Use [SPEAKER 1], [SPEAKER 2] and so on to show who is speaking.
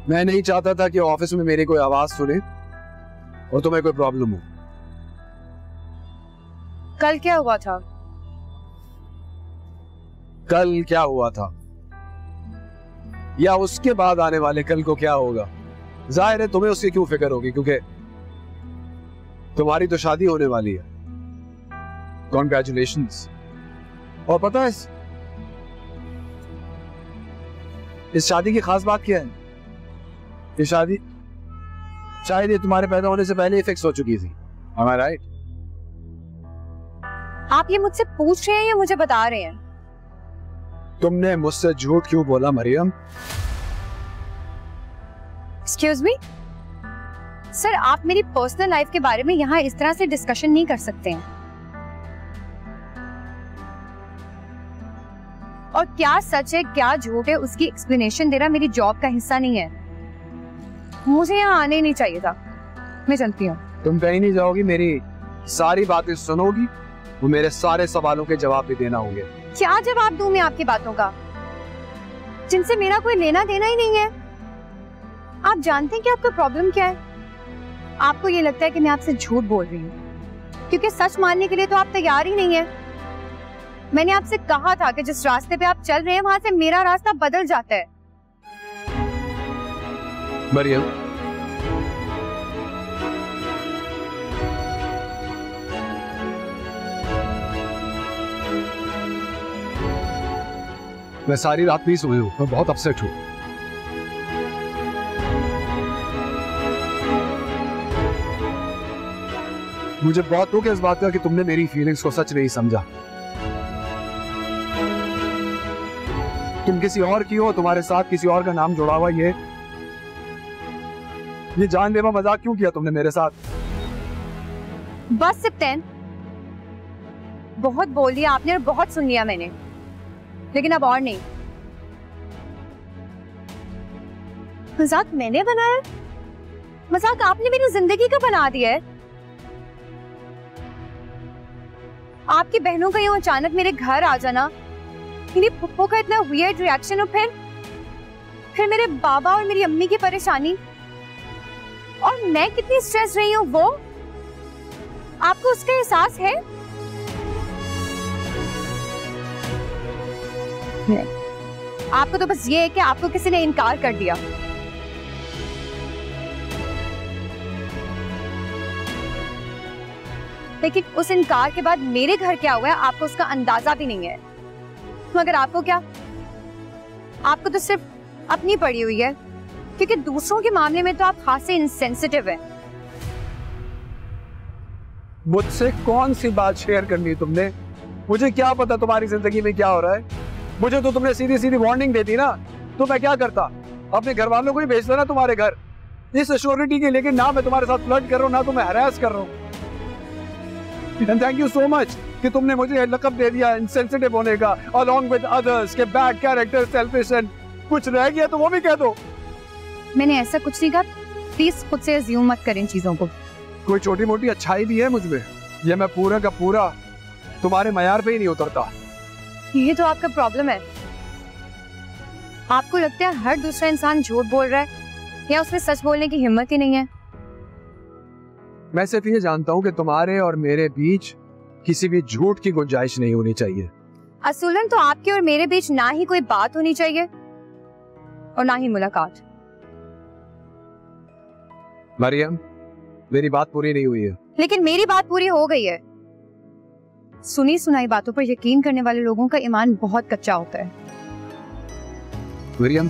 [SPEAKER 1] मैं नहीं चाहता था कि ऑफिस में मेरी कोई आवाज सुने और तुम्हें कोई प्रॉब्लम हो।
[SPEAKER 2] कल क्या हुआ था?
[SPEAKER 1] कल क्या हुआ था या उसके बाद आने वाले कल को क्या होगा, जाहिर है तुम्हें उसकी क्यों फिक्र होगी, क्योंकि तुम्हारी तो शादी होने वाली है। कॉन्ग्रेचुलेशंस। और पता है इस शादी की खास बात क्या है? ये शादी शायद ये तुम्हारे पैदा होने से पहले ही फिक्स हो चुकी थी। Am I right?
[SPEAKER 2] आप ये मुझसे पूछ रहे हैं या मुझे बता रहे हैं?
[SPEAKER 1] तुमने मुझसे झूठ क्यों बोला मरियम?
[SPEAKER 2] एक्सक्यूज मी सर, आप मेरी पर्सनल लाइफ के बारे में यहाँ इस तरह से डिस्कशन नहीं कर सकते हैं। और क्या सच है क्या झूठ है उसकी एक्सप्लेनेशन देना मेरी जॉब का हिस्सा नहीं है। मुझे यहाँ आने ही नहीं चाहिए था। मैं चलती हूँ।
[SPEAKER 1] तुम कहीं नहीं जाओगी, मेरी सारी बातें सुनोगी, वो मेरे सारे सवालों के जवाब भी देना होंगे।
[SPEAKER 2] क्या जवाब दूं मैं आपकी बातों का, जिनसे मेरा कोई लेना देना ही नहीं है? आप जानते हैं कि आपका प्रॉब्लम क्या है? आपको ये लगता है कि मैं आपसे झूठ बोल रही हूँ, क्योंकि सच मानने के लिए तो आप तैयार ही नहीं है। मैंने आपसे कहा था कि जिस रास्ते पे आप चल रहे हैं वहां से मेरा रास्ता बदल जाता है।
[SPEAKER 1] मरियम, मैं सारी रात नहीं सोई हूं, मैं बहुत अपसेट हूं। मुझे बहुत दुख है इस बात का कि तुमने मेरी फीलिंग्स को सच नहीं समझा। तुम किसी और की हो, तुम्हारे साथ किसी और का नाम जुड़ा हुआ, ये जानलेवा मजाक क्यों किया तुमने मेरे साथ?
[SPEAKER 2] बस सिप्तैन, बहुत बोल लिया आपने और बहुत सुन लिया मैंने, लेकिन अब और नहीं। मजाक मैंने बनाया? मजाक आपने मेरी जिंदगी का बना दिया है। आपकी बहनों का यूं अचानक मेरे घर आ जाना, मेरी फुप्पो का इतना वियर्ड रिएक्शन, और फिर मेरे बाबा और मेरी अम्मी की परेशानी, और मैं कितनी स्ट्रेस रही हूँ, वो आपको उसका एहसास है? आपको तो बस ये है कि आपको किसी ने इनकार कर दिया। लेकिन उस इनकार के बाद मेरे घर क्या हुआ है आपको उसका अंदाजा भी नहीं है। मगर आपको क्या, आपको तो सिर्फ अपनी पड़ी हुई है, क्योंकि दूसरों के मामले में तो आप खासे इनसेंसिटिव हैं।
[SPEAKER 1] मुझसे कौन सी बात शेयर करनी है तुमने? मुझे क्या पता तुम्हारी जिंदगी में क्या हो रहा है? मुझे तो तुमने सीधी सीधी वार्निंग दे दी ना, तो मैं क्या करता? अपने घर वालों को ही भेज देना तुम्हारे घर, इस अश्योरिटी के। लेकिन ना मैं तुम्हारे साथ फ्लर्ट कर रहा हूँ, ना तुम्हें हरास कर रहा हूँ। And thank you so much कि तुमने मुझे लक़ब दे दिया इनसेंसिटिव होने का, along with others, के बैड कैरेक्टर, सेल्फिश, कुछ रह गया तो वो भी कह दो।
[SPEAKER 2] मैंने ऐसा कुछ नहीं कहा, प्लीज खुद से अज्यूम मत करें चीजों को।
[SPEAKER 1] कोई छोटी मोटी अच्छाई भी है मुझमें, ये मैं पूरा का पूरा तुम्हारे मयार पे ही नहीं उतरता।
[SPEAKER 2] ये तो आपका प्रॉब्लम है। आपको लगता है हर दूसरा इंसान झूठ बोल रहा है, या उसमें सच बोलने की हिम्मत ही नहीं है।
[SPEAKER 1] मैं सिर्फ ये जानता हूँ कि तुम्हारे और मेरे बीच किसी भी झूठ की गुंजाइश नहीं होनी चाहिए।
[SPEAKER 2] असूलन तो आपके और मेरे बीच ना ही कोई बात होनी चाहिए और ना ही मुलाकात।
[SPEAKER 1] मरियम, मेरी बात पूरी नहीं हुई है।
[SPEAKER 2] लेकिन मेरी बात पूरी हो गई है। सुनी सुनाई बातों पर यकीन करने वाले लोगों का ईमान बहुत कच्चा होता है।
[SPEAKER 1] मरियम,